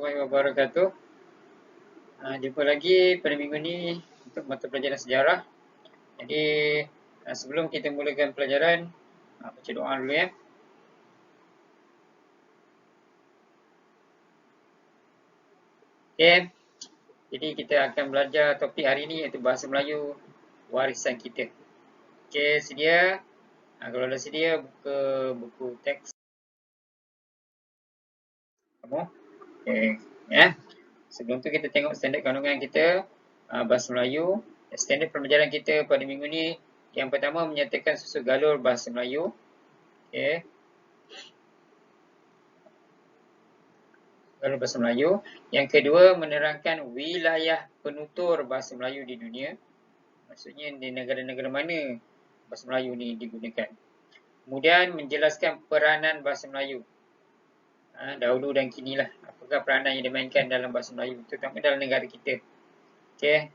warahmatullahi wabarakatuh. Jumpa lagi pada minggu ni untuk mata pelajaran sejarah. Jadi sebelum kita mulakan pelajaran, baca doa dulu ya. Okey. Jadi kita akan belajar topik hari ini iaitu bahasa Melayu warisan kita. Okey, sedia? Kalau dah sedia, buka buku teks kamu. Okey, ya. Sebelum tu kita tengok standard kandungan kita bahasa Melayu. Standard pembelajaran kita pada minggu ni, yang pertama menyatakan susun galur bahasa Melayu. Okey. Galur bahasa Melayu. Yang kedua, menerangkan wilayah penutur bahasa Melayu di dunia. Maksudnya di negara-negara mana bahasa Melayu ni digunakan. Kemudian menjelaskan peranan bahasa Melayu. Dahulu dan kini lah. Apakah peranan yang dimainkan dalam bahasa Melayu, terutama dalam negara kita. Okey.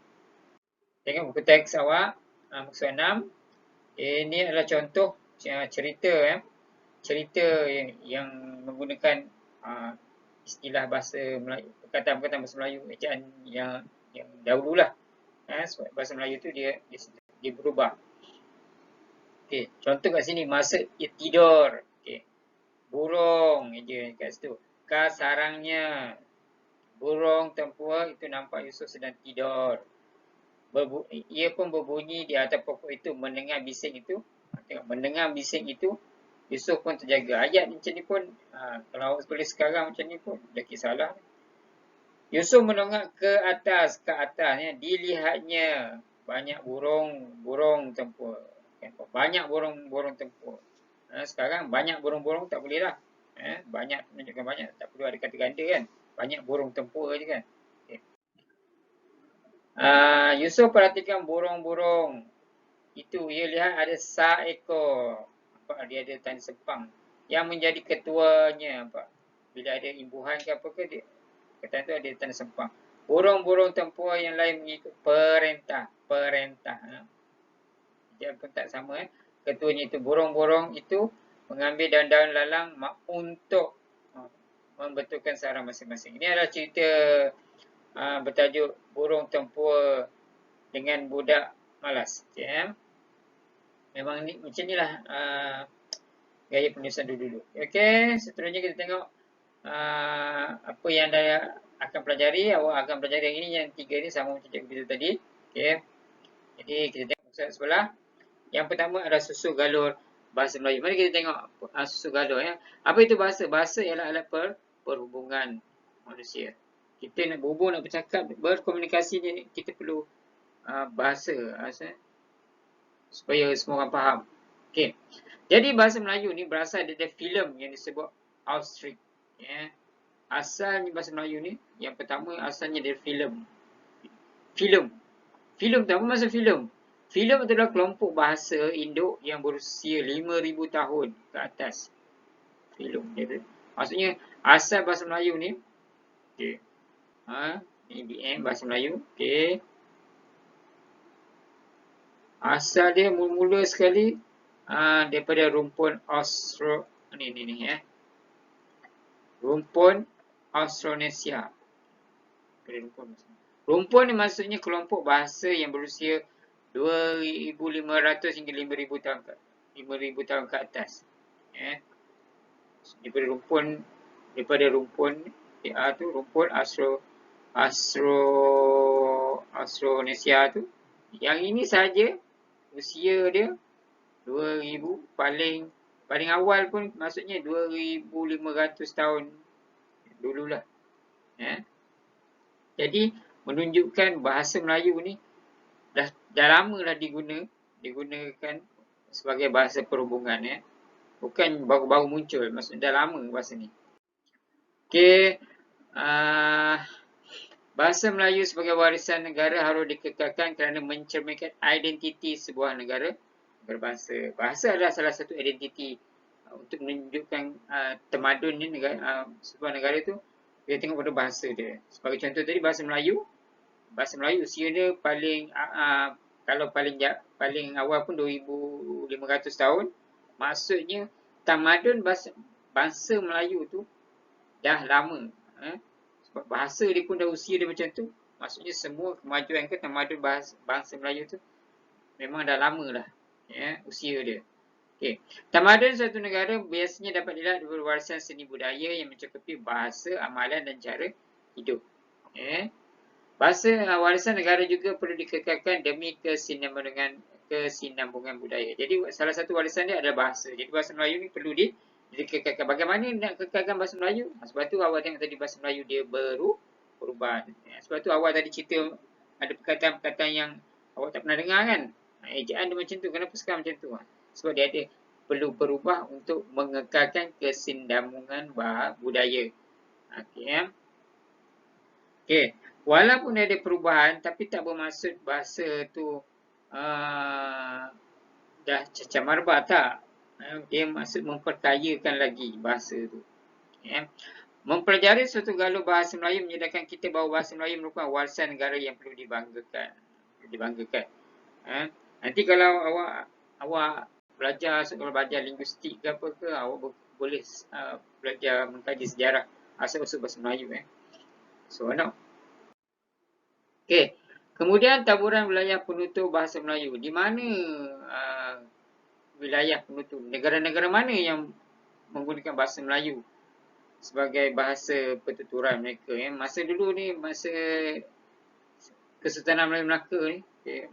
Tengok buku teks awak. Muka surat 6. Ini adalah contoh cerita cerita yang menggunakan istilah bahasa Melayu, perkataan-perkataan bahasa Melayu ejaan yang dahululah. Sebab bahasa Melayu tu dia berubah. Okey, contoh kat sini masa ia tidur. Okey. Burung je kat situ. Sarangnya. Burung tempua itu nampak Yusuf sedang tidur. Ia pun berbunyi di atas pokok itu, mendengar bising itu. Tengok, mendengar bising itu, Yusuf pun terjaga. Ayat macam ni pun, kalau awak tulis sekarang macam ni pun, dah kisahlah. Yusuf menongak ke atas, ya. Dilihatnya banyak burung tempur. Banyak burung tempur. Sekarang banyak burung tak boleh lah. Banyak menunjukkan banyak, tak perlu ada kata ganda kan. Banyak burung tempur je kan. Okay. Yusuf perhatikan burung-burung. Itu ia lihat ada seekor. Nampak dia ada tanda sepang. Yang menjadi ketuanya. Nampak. Bila ada imbuhan ke apa ke, dia kata tu ada tanda sepang. Burung-burung tempur yang lain mengikut perintah. Dia pun tak sama. Ketuanya itu, burung-burung itu mengambil daun-daun lalang untuk membetulkan sarang masing-masing. Ini adalah cerita bertajuk burung tempur dengan budak malas. Okay. Memang ni, macam ni lah gaya penulisan dulu. Okey, seterusnya kita tengok apa yang anda akan pelajari. Awak akan pelajari yang ini, yang tiga ni sama macam cikgu kita tadi. Okey. Jadi kita tengok slide sebelah. Yang pertama adalah susun galur bahasa Melayu. Mari kita tengok susun galur ya. Apa itu bahasa? Bahasa ialah alat perhubungan manusia. Kita nak berhubung, nak bercakap, berkomunikasi ni, kita perlu bahasa supaya semua orang faham. Okey. Jadi bahasa Melayu ni berasal dari filem yang disebut Auschwitz. Ya. Asalnya bahasa Melayu ni, yang pertama asalnya dari filem. Filem tu apa maksud filem? Filem adalah kelompok bahasa induk yang berusia 5,000 tahun ke atas. Filem dia. Maksudnya asal bahasa Melayu ni, okey. ABM bahasa Melayu, okey. Asal dia mula-mula sekali daripada rumpun rumpun Austronesia. Rumpun ni maksudnya kelompok bahasa yang berusia 2,500 hingga 5,000 tahun ke atas. Daripada rumpun tu, rumpun Austronesia tu. Yang ini saja usia dia 2,000, paling awal pun maksudnya 2,500 tahun dululah. Jadi menunjukkan bahasa Melayu ni dah lama dah digunakan sebagai bahasa perhubungan ya. Bukan baru-baru muncul, maksudnya dah lama bahasa ni. Okey, bahasa Melayu sebagai warisan negara harus dikekalkan kerana mencerminkan identiti sebuah negara berbangsa. Bahasa adalah salah satu identiti untuk menunjukkan tamadun ni sebuah negara tu. Kita tengok pada bahasa dia. Sebagai contoh tadi, bahasa Melayu usia dia kalau paling awal pun 2,500 tahun. Maksudnya tamadun bangsa Melayu tu dah lama. bahasa dia pun dah usia dia macam tu. Maksudnya semua kemajuan ke tamadun bangsa Melayu tu memang dah lama lah ya, usia dia. Okay. Tamadun suatu negara biasanya dapat dilihat dari warisan seni budaya yang mencakupi bahasa, amalan dan cara hidup. Ya. Bahasa warisan negara juga perlu dikekalkan demi kesinambungan budaya. Jadi salah satu warisan dia adalah bahasa. Jadi bahasa Melayu ni perlu dikekalkan. Bagaimana nak kekalkan bahasa Melayu? Sebab tu awak tengok tadi bahasa Melayu dia berubah. Sebab tu awak tadi cerita ada perkataan-perkataan yang awak tak pernah dengar kan? Ejaan dia macam tu. Kenapa sekarang macam tu? Sebab dia ada perlu berubah untuk mengekalkan kesinambungan budaya. Okey ya. Okey. Walaupun ada perubahan tapi tak bermaksud bahasa tu dah cacah marbah, tak. Dia maksud memperkayakan lagi bahasa tu. Ya. Mempelajari suatu galuh bahasa Melayu menyedarkan kita bahawa bahasa Melayu merupakan warisan negara yang perlu dibanggakan. Nanti kalau awak belajar, kalau belajar linguistik ke apa ke, awak boleh belajar mengkaji sejarah asal-usul bahasa Melayu. Seronok. Okey. Kemudian taburan wilayah penutur bahasa Melayu. Di mana wilayah penutur? Negara-negara mana yang menggunakan bahasa Melayu sebagai bahasa pertuturan mereka? Masa dulu ni, masa Kesultanan Melayu Melaka ni,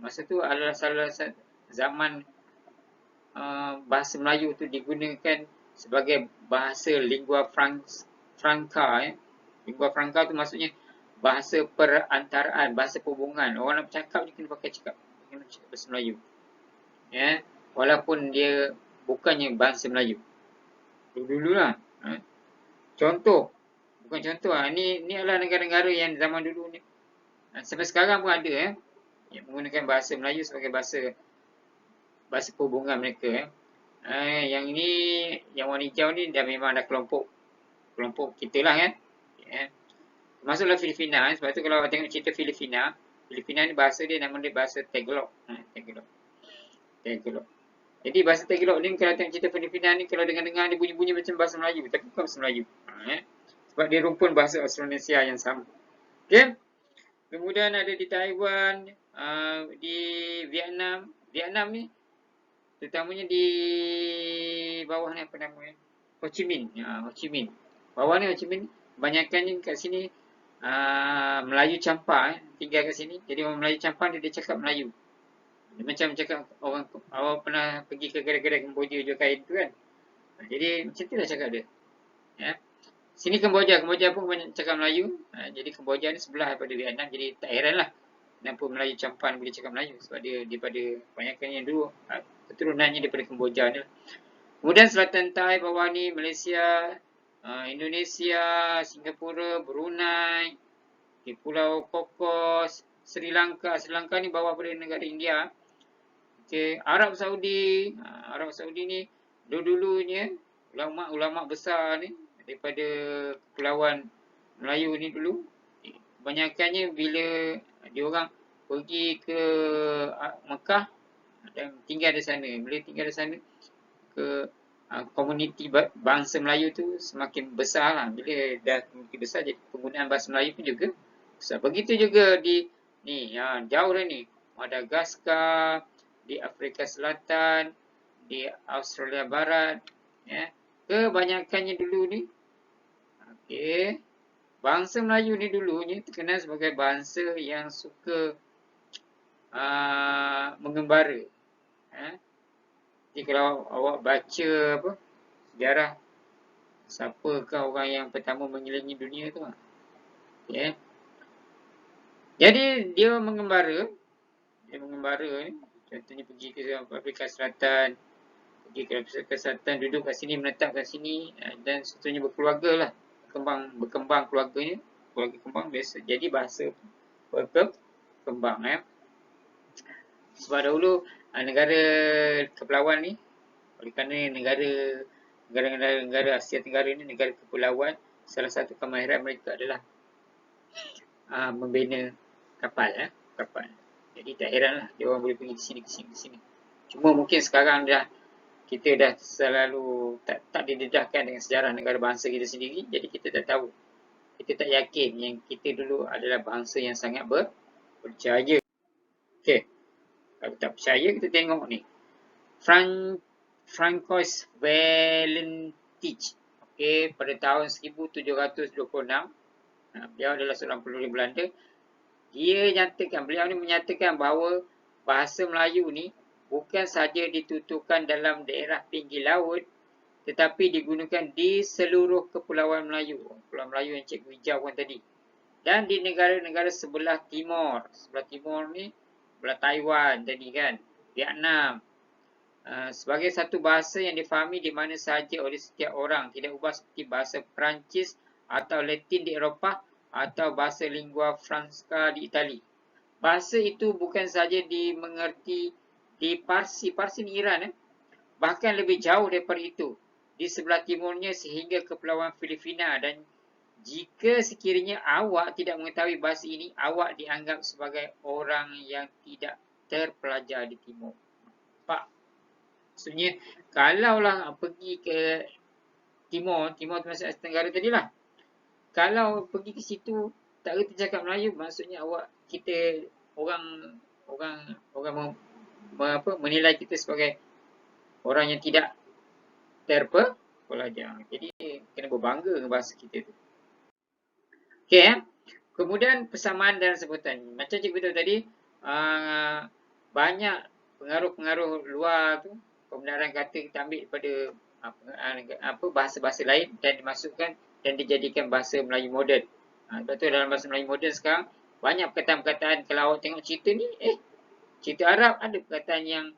masa tu adalah salah satu zaman bahasa Melayu tu digunakan sebagai bahasa lingua franca. Lingua franca tu maksudnya bahasa perantaraan, bahasa perhubungan. Orang nak bercakap dia kena cakap bahasa Melayu. Ya, walaupun dia bukannya bahasa Melayu. Dulu lah. Contoh, bukan contoh lah. Ini adalah negara-negara yang zaman dulu ni. Sampai sekarang pun ada yang menggunakan bahasa Melayu sebagai bahasa perhubungan mereka. Yang ini, yang warna hijau ni dah memang dah kelompok kita lah kan. Masuklah Filipina. Sebab tu kalau awak tengok cerita Filipina ni bahasa dia nama dia bahasa Tagalog. Tagalog. Jadi bahasa Tagalog ni kalau tengok cerita Filipina ni, kalau dengar-dengar dia bunyi-bunyi macam bahasa Melayu, tapi bukan bahasa Melayu. Sebab dia rumpun bahasa Austronesia yang sama. Okay. Kemudian ada di Taiwan, di Vietnam. Vietnam ni terutamanya di bawah ni apa namanya? Ho Chi Minh. Ho Chi Minh. Bawah ni Ho Chi Minh. Kebanyakannya kat sini Melayu campur tinggal kat sini. Jadi orang Melayu campur dia cakap Melayu. Dia macam cakap orang, awak pernah pergi ke kedai-kedai Kemboja jual kain tu kan. Jadi macam tu lah cakap dia. Ya. Sini Kemboja pun banyak cakap Melayu. Jadi Kemboja ni sebelah daripada Vietnam. Jadi tak heran lah kenapa Melayu campan boleh cakap Melayu. Sebab dia daripada kebanyakan yang dulu keturunannya daripada Kemboja ni. Kemudian selatan Thai bawah ni Malaysia, Indonesia, Singapura, Brunei, di Pulau Kokos, Sri Lanka. Sri Lanka ni bawah pada negara India. Okay. Arab Saudi ni dulu-dulunya ulama' besar ni daripada Kepulauan Melayu ni dulu, kebanyakannya bila diorang pergi ke Mekah dan tinggal di sana. Bila tinggal di sana, ke komuniti bangsa Melayu tu semakin besar lah. Bila dah komuniti besar, jadi penggunaan bahasa Melayu pun juga besar. Begitu juga di ni, jauh dah ni, Madagaskar, di Afrika Selatan, di Australia Barat. Kebanyakannya dulu ni, bangsa Melayu ni dulunya terkenal sebagai bangsa yang suka mengembara. Jadi kalau awak baca sejarah, siapakah orang yang pertama mengelilingi dunia tu? Jadi dia mengembara ni, contohnya pergi ke Afrika Selatan, duduk kat sini, menetap kat sini, dan seterusnya berkeluarga lah, berkembang keluarganya, keluarga kembang biasa. Jadi bahasa berkembang. Sebab dahulu negara kepulauan ni, oleh kerana negara Asia Tenggara ni negara kepulauan, salah satu kemahiran mereka adalah membina kapal. Jadi tak heranlah dia orang boleh pergi ke sini. Cuma mungkin sekarang kita dah selalu tak didedahkan dengan sejarah negara bangsa kita sendiri, jadi kita tak tahu kita tak yakin yang kita dulu adalah bangsa yang sangat berjaya. Okey, kalau tak percaya kita tengok ni. Francois Valentich, okey, pada tahun 1726, beliau adalah seorang penulis Belanda. Beliau ni menyatakan bahawa bahasa Melayu ni bukan saja dituturkan dalam daerah pinggir laut, tetapi digunakan di seluruh kepulauan Melayu. Pulau Melayu yang Cikgu hijaukan tadi. Dan di negara-negara sebelah timur. Sebelah timur ni, sebelah Taiwan tadi kan, Vietnam. Sebagai satu bahasa yang difahami di mana sahaja oleh setiap orang. Tidak ubah seperti bahasa Perancis atau Latin di Eropah atau bahasa lingua franca di Itali. Bahasa itu bukan saja dimengerti di Parsi ni Iran, bahkan lebih jauh daripada itu, di sebelah timurnya sehingga Kepulauan Filipina. Dan jika sekiranya awak tidak mengetahui bahasa ini, awak dianggap sebagai orang yang tidak terpelajar di timur. Nampak? Maksudnya, kalaulah pergi ke timur termasuk Asia Tenggara tadilah, kalau pergi ke situ tak reti cakap Melayu, maksudnya orang menilai kita sebagai orang yang tidak terpelajar. Jadi kena berbangga dengan bahasa kita tu. Okey, kemudian persamaan dan sebutan. Macam cikgu beritahu tadi, banyak pengaruh-pengaruh luar tu, pembenaran kata kita ambil daripada bahasa-bahasa lain dan dimasukkan dan dijadikan bahasa Melayu moden. Sebab tu dalam bahasa Melayu moden sekarang banyak perkataan-perkataan. Kalau awak tengok cerita ni, cerita Arab ada perkataan yang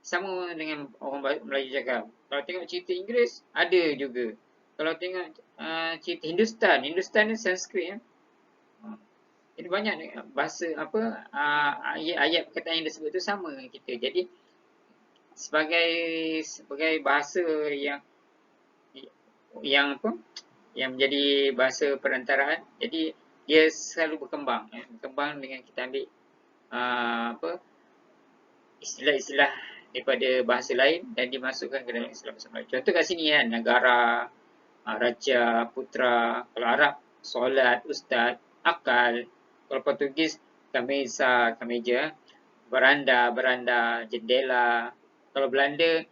sama dengan orang Melayu cakap. Kalau tengok cerita Inggeris ada juga. Kalau tengok cerita Hindustan ni Sanskrit. Jadi banyak bahasa ayat-ayat perkataan yang disebut tu sama dengan kita. Jadi sebagai bahasa yang menjadi bahasa perantaraan, jadi dia selalu berkembang dengan kita ambil istilah-istilah daripada bahasa lain dan dimasukkan ke dalam istilah bahasa Melayu. Contoh kat sini kan, negara, raja, putera. Kalau Arab, solat, ustaz, akal. Kalau Portugis, kamesa, kameja. Beranda, jendela. Kalau Belanda,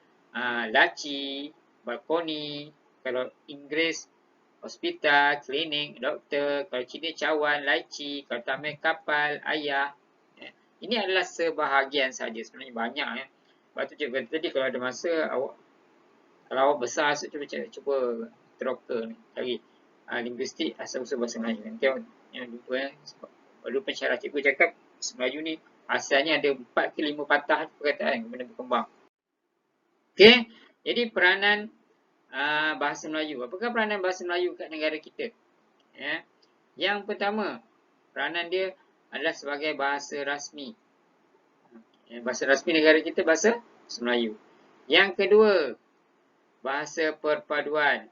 laci, balkoni. Kalau Inggeris, hospital, klinik, doktor. Kalau Cina, cawan, laici. Kalau Tamil, kapal, ayah. Ini adalah sebahagian saja, sebenarnya banyak. Sebab tu cikgu kata tadi, kalau ada masa kalau awak besar, cuba teroka ni, cari linguistik asal-usul bahasa Melayu. Nanti awak yang jumpa sebab dulu pensyarah cikgu cakap bahasa Melayu ni asalnya ada 4 ke 5 patah perkataan kemudian berkembang. Okey, jadi peranan bahasa Melayu. Apakah peranan bahasa Melayu kat negara kita? Yang pertama, peranan dia adalah sebagai bahasa rasmi. Bahasa rasmi negara kita bahasa Melayu. Yang kedua, bahasa perpaduan.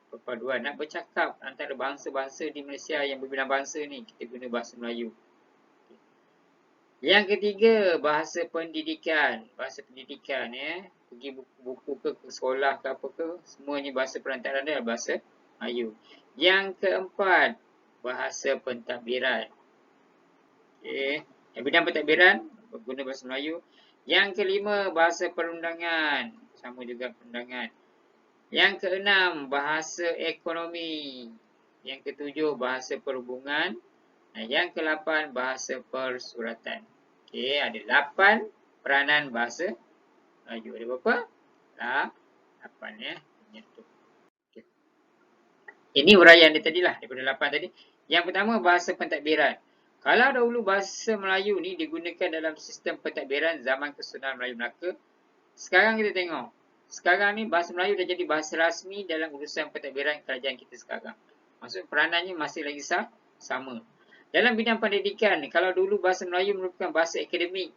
Nak bercakap antara bangsa-bangsa di Malaysia yang berbilang bangsa ni, kita guna bahasa Melayu. Yang ketiga, bahasa pendidikan. Pergi buku ke sekolah ke apa ke, semuanya bahasa perantaraan dia bahasa Melayu. Yang keempat, bahasa pentadbiran. Bidang pentadbiran guna bahasa Melayu. Yang kelima, bahasa perundangan. Sama juga perundangan. Yang keenam, bahasa ekonomi. Yang ketujuh, bahasa perhubungan. Yang ke-8, bahasa persuratan. Ada 8 peranan bahasa Melayu. Ada berapa? 8 ya. Ini uraian dia tadilah, daripada 8 tadi. Yang pertama, bahasa pentadbiran. Kalau dahulu bahasa Melayu ni digunakan dalam sistem pentadbiran zaman Kesultanan Melayu Melaka, sekarang kita tengok. Sekarang ni bahasa Melayu dah jadi bahasa rasmi dalam urusan pentadbiran kerajaan kita sekarang. Maksud peranannya masih lagi sama. Dalam bidang pendidikan, kalau dulu bahasa Melayu merupakan bahasa akademik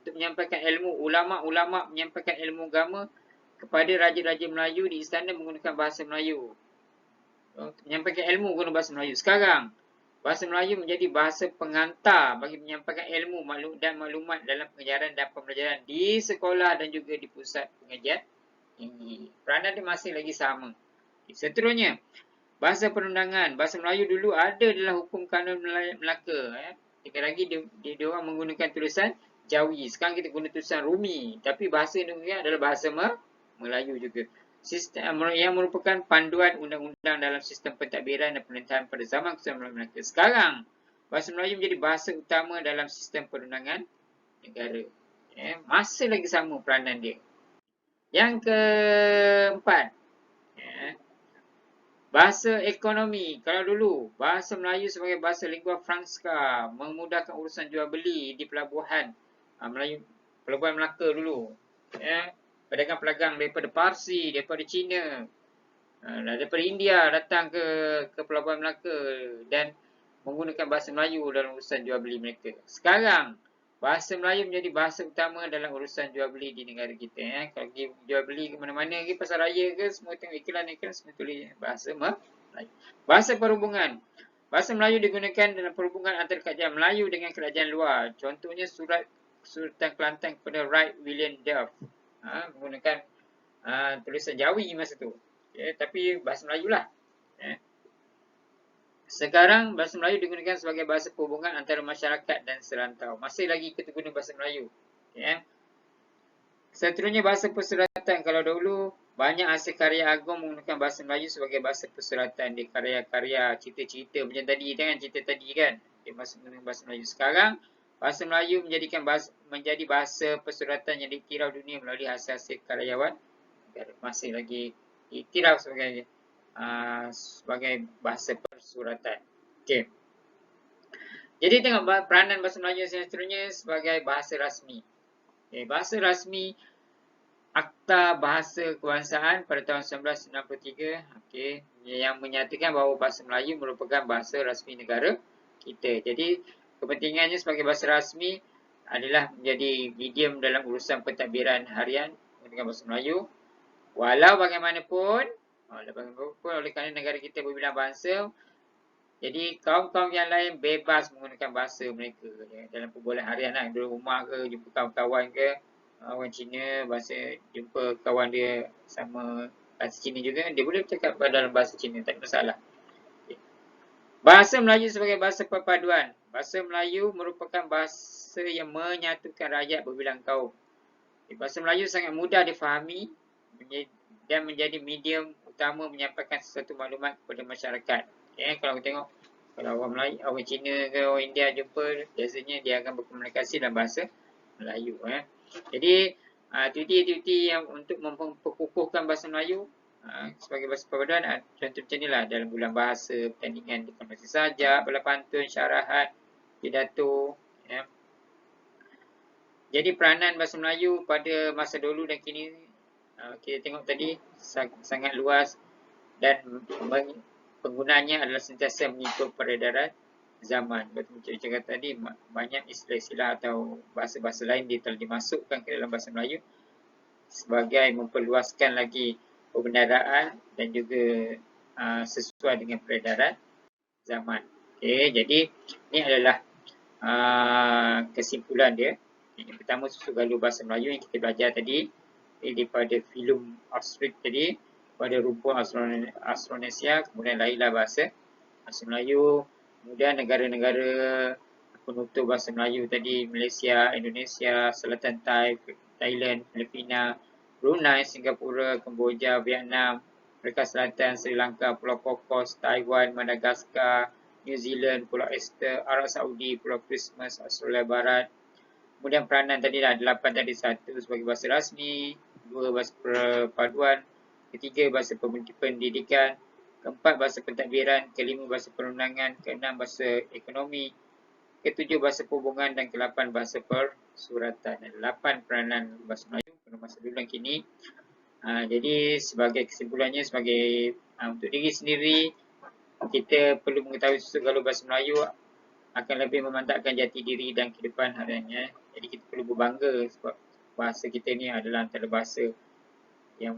untuk menyampaikan ilmu, ulama'-ulama' menyampaikan ilmu agama kepada raja-raja Melayu di istana menggunakan bahasa Melayu. Menyampaikan ilmu guna bahasa Melayu. Sekarang, bahasa Melayu menjadi bahasa pengantar bagi menyampaikan ilmu dan maklumat dalam pengajaran dan pembelajaran di sekolah dan juga di pusat pengajian tinggi. Peranan dia masih lagi sama. Seterusnya, Bahasa perundangan. Bahasa Melayu dulu ada dalam hukum kanun Melaka. Sekali lagi dia orang menggunakan tulisan Jawi. Sekarang kita guna tulisan Rumi. Tapi bahasa negara adalah bahasa Melayu juga. Sistem yang merupakan panduan undang-undang dalam sistem pentadbiran dan pemerintahan pada zaman Kesultanan Melaka. Sekarang, bahasa Melayu menjadi bahasa utama dalam sistem perundangan negara. Masih lagi sama peranan dia. Yang keempat, bahasa ekonomi. Kalau dulu, bahasa Melayu sebagai bahasa lingua franca memudahkan urusan jual beli di pelabuhan Melayu, pelabuhan Melaka dulu. Pedagang-pedagang daripada Parsi, daripada Cina, daripada India datang ke pelabuhan Melaka dan menggunakan bahasa Melayu dalam urusan jual beli mereka. Sekarang, bahasa Melayu menjadi bahasa utama dalam urusan jual beli di negara kita. Kalau pergi jual beli ke mana-mana, pergi pasar raya ke, semua tengok iklan-iklan, semua tulis bahasa Melayu. Bahasa perhubungan. Bahasa Melayu digunakan dalam perhubungan antara kerajaan Melayu dengan kerajaan luar. Contohnya surat Sultan Kelantan kepada Wright William Duff. Menggunakan tulisan Jawi masa tu. Tapi bahasa Melayu lah. Sekarang bahasa Melayu digunakan sebagai bahasa perhubungan antara masyarakat dan serantau. Masih lagi kita guna bahasa Melayu. Seterusnya bahasa persuratan. Kalau dahulu banyak hasil karya agung menggunakan bahasa Melayu sebagai bahasa persuratan. Dia karya-karya, cerita-cerita macam tadi kan, cerita tadi kan. Dia masih menggunakan bahasa Melayu. Sekarang bahasa Melayu menjadi bahasa persuratan yang dikirau dunia melalui hasil-hasil karyawan. Masih lagi dikirau sebagai bahasa persuratan. Okey. Jadi tengok peranan bahasa Melayu seterusnya sebagai bahasa rasmi. Bahasa rasmi Akta Bahasa Kebangsaan pada tahun 1993 yang menyatakan bahawa bahasa Melayu merupakan bahasa rasmi negara kita. Jadi kepentingannya sebagai bahasa rasmi adalah menjadi medium dalam urusan pentadbiran harian dengan bahasa Melayu. Walau bagaimanapun oleh kerana negara kita berbilang bahasa, jadi kaum-kaum yang lain bebas menggunakan bahasa mereka dalam perbualan harian lah. Duduk rumah ke, jumpa kawan-kawan ke, orang Cina, jumpa kawan dia sama bahasa Cina juga, dia boleh cakap dalam bahasa Cina, tak masalah. Bahasa Melayu sebagai bahasa perpaduan. Bahasa Melayu merupakan bahasa yang menyatukan rakyat berbilang kaum. Bahasa Melayu sangat mudah difahami dan menjadi medium utama menyampaikan sesuatu maklumat kepada masyarakat. Kalau kita tengok, kalau orang Melayu, orang Cina ke orang India jumpa, biasanya dia akan berkomunikasi dalam bahasa Melayu. Jadi, aktiviti-aktiviti yang untuk memperkukuhkan bahasa Melayu sebagai bahasa perpaduan, contoh macam inilah dalam bulan bahasa, pertandingan diplomasi sajak, bala pantun, syarahat, pidato. Jadi peranan bahasa Melayu pada masa dulu dan kini kita tengok tadi sangat luas dan penggunaannya adalah sentiasa mengikut peredaran zaman. Betul macam saya kata tadi, banyak istilah-istilah atau bahasa-bahasa lain dia telah dimasukkan ke dalam bahasa Melayu sebagai memperluaskan lagi pembendaraan dan juga sesuai dengan peredaran zaman. Jadi ini adalah kesimpulan dia. Yang pertama, susuk galur bahasa Melayu yang kita belajar tadi daripada filem Auschwitz tadi, pada rumpun Austronesia, kemudian lahirlah bahasa Melayu. Kemudian negara-negara penutur bahasa Melayu tadi, Malaysia, Indonesia, Selatan Thailand, Filipina, Brunei, Singapura, Kemboja, Vietnam, Amerika Selatan, Sri Lanka, Pulau Kokos, Taiwan, Madagaskar, New Zealand, Pulau Easter, Arab Saudi, Pulau Christmas, Australia Barat. Kemudian peranan tadi dah 8 tadi, 1 sebagai bahasa rasmi, 2 bahasa perpaduan, ketiga bahasa pendidikan, keempat bahasa pentadbiran, kelima bahasa perundangan, keenam bahasa ekonomi, ketujuh bahasa perhubungan dan ke-8 bahasa persuratan. 8 peranan bahasa Melayu pada masa dulu dan kini. Jadi sebagai kesimpulannya, sebagai untuk diri sendiri, kita perlu mengetahui susuk galur bahasa Melayu akan lebih memantapkan jati diri dan kehidupan hariannya. Jadi kita perlu berbangga sebab bahasa kita ni adalah antara bahasa yang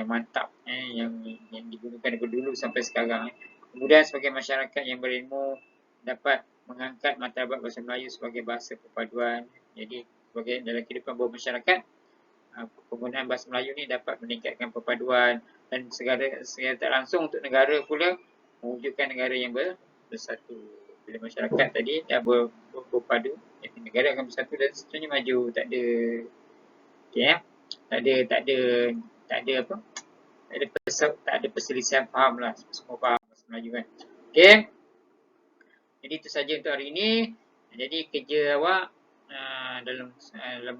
mantap, yang digunakan dari dulu sampai sekarang. Kemudian sebagai masyarakat yang berilmu dapat mengangkat martabat bahasa Melayu sebagai bahasa perpaduan. Jadi sebagai dalam kehidupan bermasyarakat, penggunaan bahasa Melayu ni dapat meningkatkan perpaduan dan secara tak langsung untuk negara pula mewujudkan negara yang bersatu. Bila masyarakat tadi dah berpadu, jadi negara akan bersatu dan seterusnya maju. Tak ada, okey ya. Tak ada apa? Tak ada perselisihan faham lah. Semua faham bahasa Melayu kan. Okey. Jadi itu saja untuk hari ini. Jadi kerja awak dalam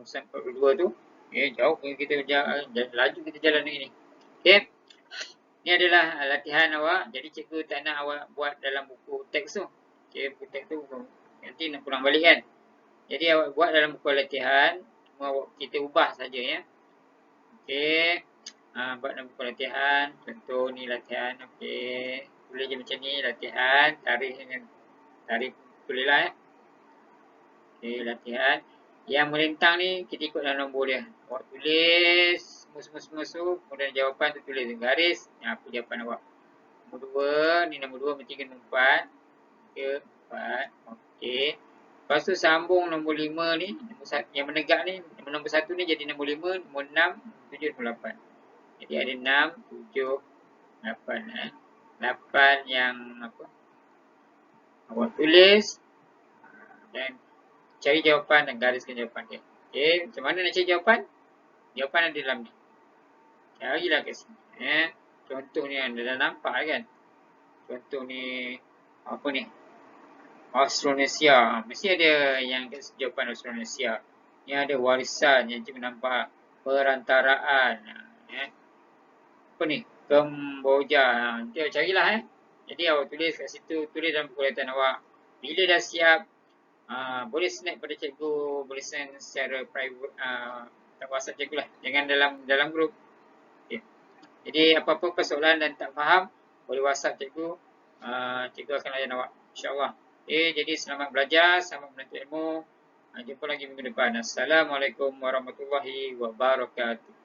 urusan 42 tu, jauh kita laju kita jalan ni. Okey. Ini adalah latihan awak. Jadi cikgu tak nak awak buat dalam buku teks tu. Okey, buku teks tu nanti nak pulang balik kan. Jadi awak buat dalam buku latihan. Kita ubah saja ya. Okey. Buat dalam buku latihan. Contoh ni latihan. Okey. Tulis je macam ni latihan. Tarikh tulis lah ya. Okey, latihan. Yang melintang ni kita ikut dalam nombor dia. Awak tulis semua. Kemudian jawapan tu tulis garis. Apa jawapan awak? Nombor 2. Ni nombor 2, nombor 3, nombor 4. 3, 4. Okey. Lepas tu sambung nombor 5 ni. Yang menegak ni. Nombor 1 ni jadi nombor 5, nombor 6, nombor 7, nombor 8. Jadi ada 6, 7, 8. 8 yang apa? Awak tulis. Dan cari jawapan dan gariskan jawapan dia. Okey, macam mana nak cari jawapan? Jawapan ada dalam ni. Carilah kat sini. Contoh ni anda dah nampak kan? Contoh ni, apa ni? Austronesia. Mesti ada yang jawapan Austronesia. Ni ada warisan yang cikgu nampak. Perantaraan. Apa ni? Kemboja. Nanti awak carilah Jadi awak tulis kat situ. Tulis dalam buku latihan awak. Bila dah siap, boleh snap pada cikgu, boleh send secara private, WhatsApp cikgu lah, jangan dalam grup. Okay. Jadi apa-apa persoalan dan tak faham, boleh WhatsApp cikgu, cikgu akan layan awak, insyaAllah. Okay, jadi selamat belajar, selamat menuntut ilmu. Jumpa lagi minggu depan. Assalamualaikum warahmatullahi wabarakatuh.